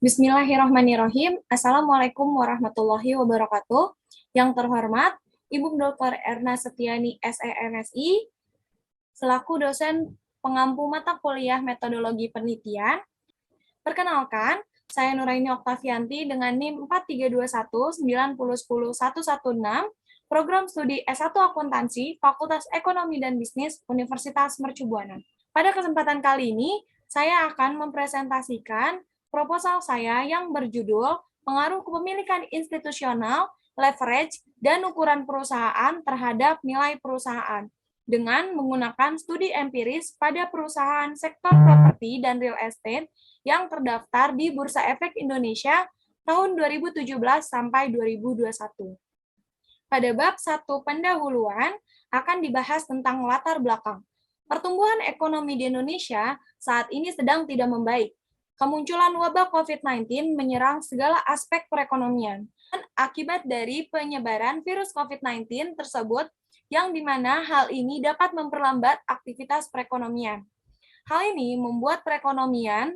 Bismillahirrahmanirrahim. Assalamualaikum warahmatullahi wabarakatuh. Yang terhormat, Ibu Dr. Erna Setiani, SEMSI, selaku dosen pengampu mata kuliah metodologi penelitian. Perkenalkan, saya Nuraini Oktavianti dengan NIM 432190101116, program studi S1 Akuntansi, Fakultas Ekonomi dan Bisnis, Universitas Mercu Buana. Pada kesempatan kali ini, saya akan mempresentasikan proposal saya yang berjudul Pengaruh Kepemilikan Institusional, Leverage, dan Ukuran Perusahaan terhadap Nilai Perusahaan dengan menggunakan studi empiris pada perusahaan sektor properti dan real estate yang terdaftar di Bursa Efek Indonesia tahun 2017 sampai 2021. Pada bab 1 pendahuluan akan dibahas tentang latar belakang. Pertumbuhan ekonomi di Indonesia saat ini sedang tidak membaik. Kemunculan wabah COVID-19 menyerang segala aspek perekonomian. Akibat dari penyebaran virus COVID-19 tersebut, yang dimana hal ini dapat memperlambat aktivitas perekonomian. Hal ini membuat perekonomian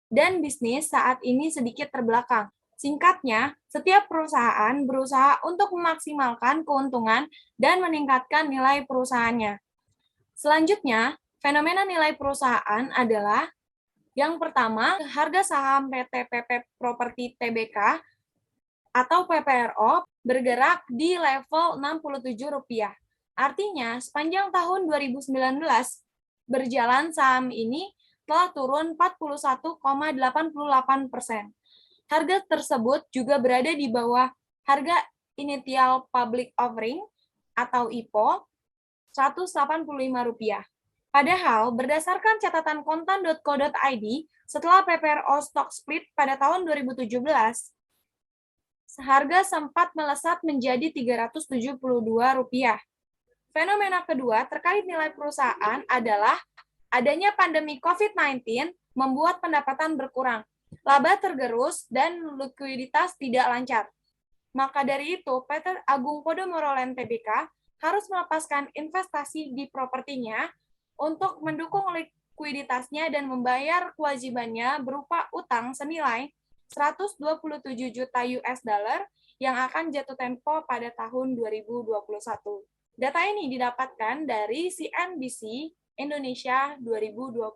dan bisnis saat ini sedikit terbelakang. Singkatnya, setiap perusahaan berusaha untuk memaksimalkan keuntungan dan meningkatkan nilai perusahaannya. Selanjutnya, fenomena nilai perusahaan adalah yang pertama, harga saham PT PP Properti Tbk atau PPRO bergerak di level Rp67. Artinya, sepanjang tahun 2019 berjalan saham ini telah turun 41,88%. Harga tersebut juga berada di bawah harga Initial Public Offering atau IPO Rp185. Padahal, berdasarkan catatan kontan.co.id, setelah PPRO stock split pada tahun 2017, harga sempat melesat menjadi Rp372. Fenomena kedua terkait nilai perusahaan adalah adanya pandemi COVID-19 membuat pendapatan berkurang, laba tergerus, dan likuiditas tidak lancar. Maka dari itu, PT Agung Podomoro Land Tbk harus melepaskan investasi di propertinya untuk mendukung likuiditasnya dan membayar kewajibannya berupa utang senilai 127 juta US dollar yang akan jatuh tempo pada tahun 2021. Data ini didapatkan dari CNBC Indonesia 2020.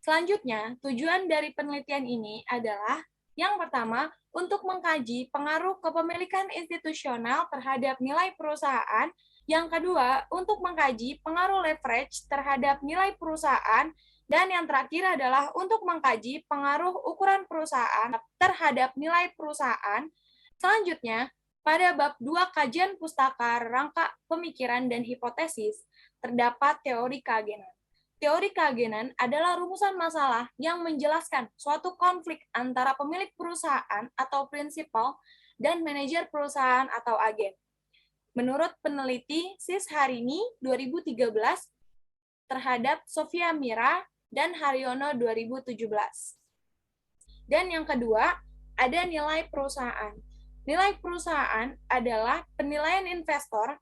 Selanjutnya, tujuan dari penelitian ini adalah yang pertama, untuk mengkaji pengaruh kepemilikan institusional terhadap nilai perusahaan. Yang kedua, untuk mengkaji pengaruh leverage terhadap nilai perusahaan. Dan yang terakhir adalah untuk mengkaji pengaruh ukuran perusahaan terhadap nilai perusahaan. Selanjutnya, pada bab 2 kajian pustaka rangka pemikiran dan hipotesis, terdapat teori keagenan. Teori keagenan adalah rumusan masalah yang menjelaskan suatu konflik antara pemilik perusahaan atau prinsipal dan manajer perusahaan atau agen. Menurut peneliti SIS Harini 2013 terhadap Sofia Mira dan Haryono 2017. Dan yang kedua, ada nilai perusahaan. Nilai perusahaan adalah penilaian investor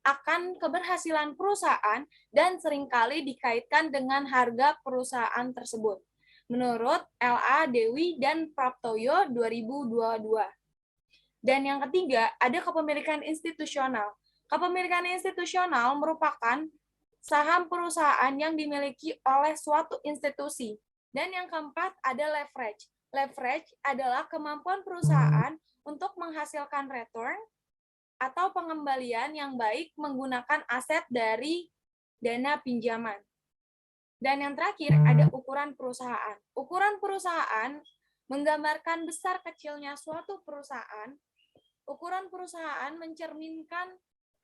akan keberhasilan perusahaan dan seringkali dikaitkan dengan harga perusahaan tersebut. Menurut L.A. Dewi dan Praptoyo 2022. Dan yang ketiga, ada kepemilikan institusional. Kepemilikan institusional merupakan saham perusahaan yang dimiliki oleh suatu institusi. Dan yang keempat, ada leverage. Leverage adalah kemampuan perusahaan untuk menghasilkan return atau pengembalian yang baik menggunakan aset dari dana pinjaman. Dan yang terakhir, ada ukuran perusahaan. Ukuran perusahaan menggambarkan besar kecilnya suatu perusahaan. Ukuran perusahaan mencerminkan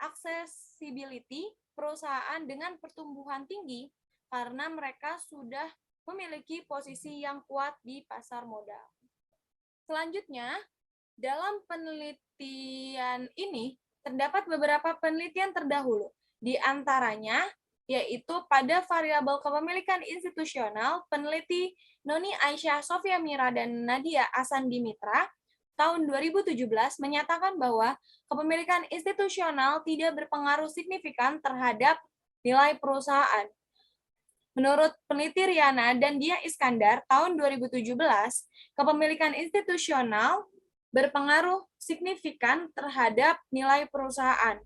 accessibility perusahaan dengan pertumbuhan tinggi karena mereka sudah memiliki posisi yang kuat di pasar modal. Selanjutnya, dalam penelitian ini terdapat beberapa penelitian terdahulu, di antaranya yaitu pada variabel kepemilikan institusional, peneliti Noni Aisyah Sofia Mira dan Nadia Asan Dimitra tahun 2017 menyatakan bahwa kepemilikan institusional tidak berpengaruh signifikan terhadap nilai perusahaan. Menurut peneliti Riana dan Dia Iskandar tahun 2017, kepemilikan institusional berpengaruh signifikan terhadap nilai perusahaan.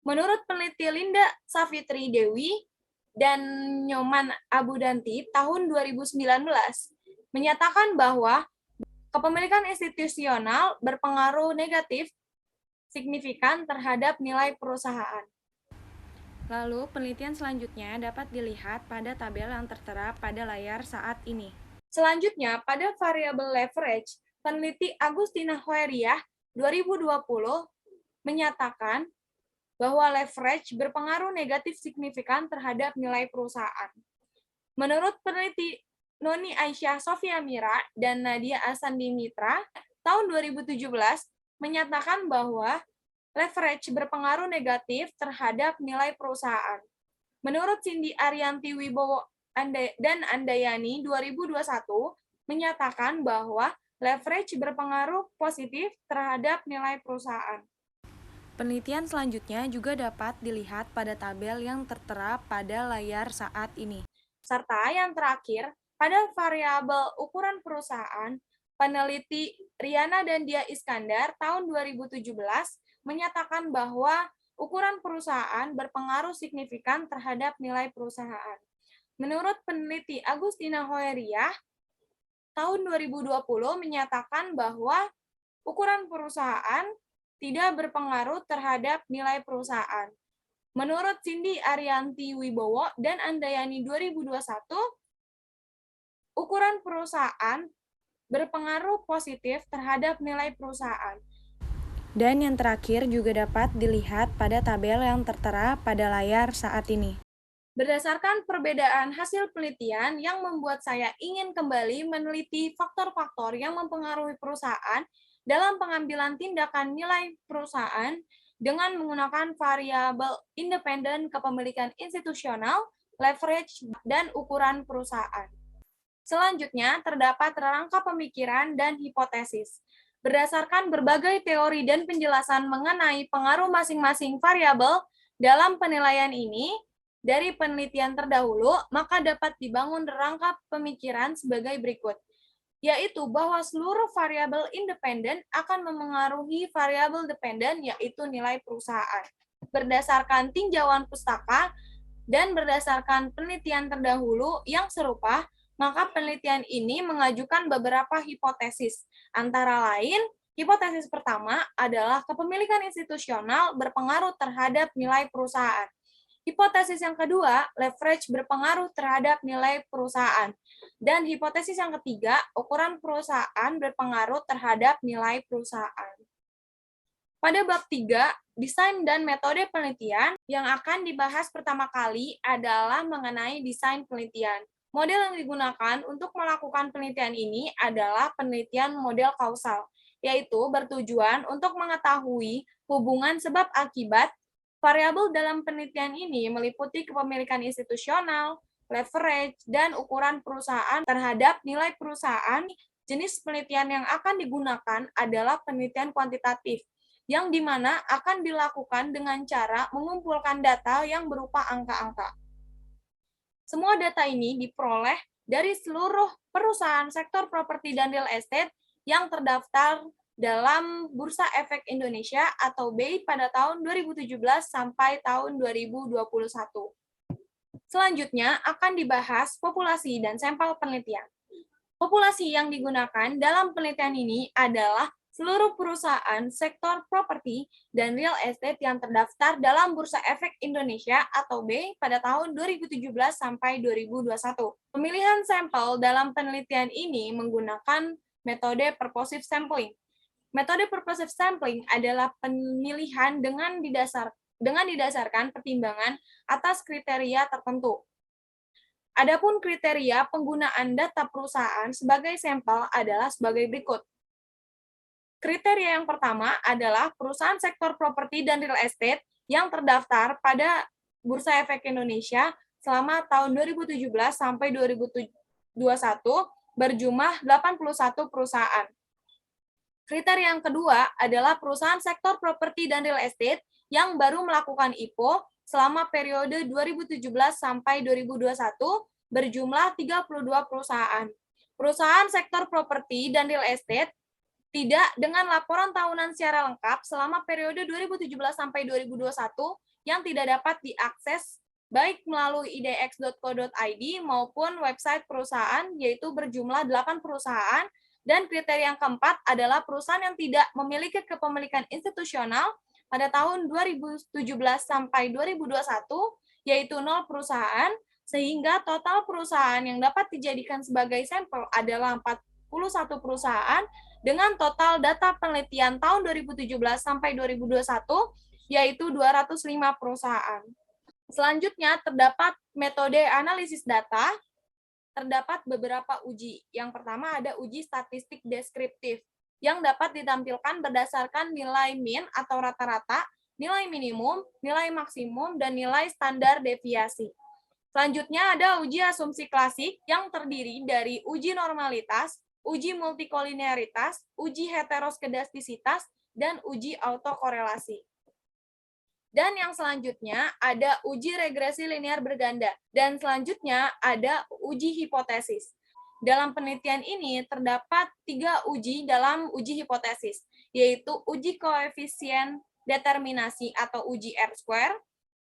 Menurut peneliti Linda Savitri Dewi dan Nyoman Abudanti tahun 2019, menyatakan bahwa kepemilikan institusional berpengaruh negatif signifikan terhadap nilai perusahaan. Lalu, penelitian selanjutnya dapat dilihat pada tabel yang tertera pada layar saat ini. Selanjutnya, pada variabel leverage, peneliti Agustina Hoeriah 2020 menyatakan bahwa leverage berpengaruh negatif signifikan terhadap nilai perusahaan. Menurut peneliti Noni Aisyah Sofia Mira dan Nadia Asandi Mitra, tahun 2017 menyatakan bahwa leverage berpengaruh negatif terhadap nilai perusahaan. Menurut Cindy Arianti Wibowo dan Andayani 2021 menyatakan bahwa leverage berpengaruh positif terhadap nilai perusahaan. Penelitian selanjutnya juga dapat dilihat pada tabel yang tertera pada layar saat ini. Serta yang terakhir, pada variabel ukuran perusahaan, peneliti Riana dan Dia Iskandar tahun 2017 menyatakan bahwa ukuran perusahaan berpengaruh signifikan terhadap nilai perusahaan. Menurut peneliti Agustina Hoeriah, tahun 2020 menyatakan bahwa ukuran perusahaan tidak berpengaruh terhadap nilai perusahaan. Menurut Cindy Arianti Wibowo dan Andayani 2021, ukuran perusahaan berpengaruh positif terhadap nilai perusahaan. Dan yang terakhir juga dapat dilihat pada tabel yang tertera pada layar saat ini. Berdasarkan perbedaan hasil penelitian yang membuat saya ingin kembali meneliti faktor-faktor yang mempengaruhi perusahaan dalam pengambilan tindakan nilai perusahaan dengan menggunakan variabel independen kepemilikan institusional, leverage, dan ukuran perusahaan. Selanjutnya, terdapat rangka pemikiran dan hipotesis. Berdasarkan berbagai teori dan penjelasan mengenai pengaruh masing-masing variabel dalam penilaian ini, dari penelitian terdahulu, maka dapat dibangun rangka pemikiran sebagai berikut, yaitu bahwa seluruh variabel independen akan memengaruhi variabel dependen, yaitu nilai perusahaan. Berdasarkan tinjauan pustaka dan berdasarkan penelitian terdahulu yang serupa, maka penelitian ini mengajukan beberapa hipotesis. Antara lain, hipotesis pertama adalah kepemilikan institusional berpengaruh terhadap nilai perusahaan. Hipotesis yang kedua, leverage berpengaruh terhadap nilai perusahaan. Dan hipotesis yang ketiga, ukuran perusahaan berpengaruh terhadap nilai perusahaan. Pada bab 3, desain dan metode penelitian, yang akan dibahas pertama kali adalah mengenai desain penelitian. Model yang digunakan untuk melakukan penelitian ini adalah penelitian model kausal, yaitu bertujuan untuk mengetahui hubungan sebab akibat. Variabel dalam penelitian ini meliputi kepemilikan institusional, leverage, dan ukuran perusahaan terhadap nilai perusahaan. Jenis penelitian yang akan digunakan adalah penelitian kuantitatif, yang dimana akan dilakukan dengan cara mengumpulkan data yang berupa angka-angka. Semua data ini diperoleh dari seluruh perusahaan sektor properti dan real estate yang terdaftar dalam Bursa Efek Indonesia atau BEI pada tahun 2017 sampai tahun 2021. Selanjutnya akan dibahas populasi dan sampel penelitian. Populasi yang digunakan dalam penelitian ini adalah seluruh perusahaan sektor properti dan real estate yang terdaftar dalam Bursa Efek Indonesia atau BEI pada tahun 2017 sampai 2021. Pemilihan sampel dalam penelitian ini menggunakan metode purposive sampling. Metode purposive sampling adalah pemilihan dengan didasarkan pertimbangan atas kriteria tertentu. Adapun kriteria penggunaan data perusahaan sebagai sampel adalah sebagai berikut. Kriteria yang pertama adalah perusahaan sektor properti dan real estate yang terdaftar pada Bursa Efek Indonesia selama tahun 2017 sampai 2021 berjumlah 81 perusahaan. Kriteria yang kedua adalah perusahaan sektor properti dan real estate yang baru melakukan IPO selama periode 2017 sampai 2021 berjumlah 32 perusahaan. Perusahaan sektor properti dan real estate tidak dengan laporan tahunan secara lengkap selama periode 2017 sampai 2021 yang tidak dapat diakses baik melalui idx.co.id maupun website perusahaan, yaitu berjumlah 8 perusahaan, dan kriteria yang keempat adalah perusahaan yang tidak memiliki kepemilikan institusional pada tahun 2017 sampai 2021, yaitu 0 perusahaan, sehingga total perusahaan yang dapat dijadikan sebagai sampel adalah 41 perusahaan dengan total data penelitian tahun 2017 sampai 2021, yaitu 205 perusahaan. Selanjutnya, terdapat metode analisis data, terdapat beberapa uji. Yang pertama ada uji statistik deskriptif, yang dapat ditampilkan berdasarkan nilai min atau rata-rata, nilai minimum, nilai maksimum, dan nilai standar deviasi. Selanjutnya ada uji asumsi klasik yang terdiri dari uji normalitas, uji multikolinearitas, uji heteroskedastisitas, dan uji autokorelasi. Dan yang selanjutnya ada uji regresi linear berganda. Dan selanjutnya ada uji hipotesis. Dalam penelitian ini terdapat 3 uji dalam uji hipotesis, yaitu uji koefisien determinasi atau uji R-square,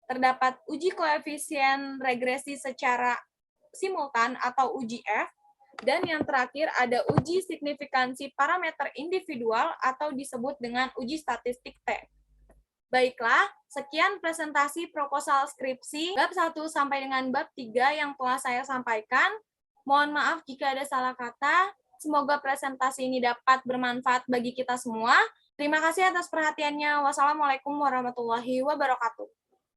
terdapat uji koefisien regresi secara simultan atau uji F, dan yang terakhir ada uji signifikansi parameter individual atau disebut dengan uji statistik T. Baiklah, sekian presentasi proposal skripsi bab 1 sampai dengan bab 3 yang telah saya sampaikan. Mohon maaf jika ada salah kata. Semoga presentasi ini dapat bermanfaat bagi kita semua. Terima kasih atas perhatiannya. Wassalamualaikum warahmatullahi wabarakatuh.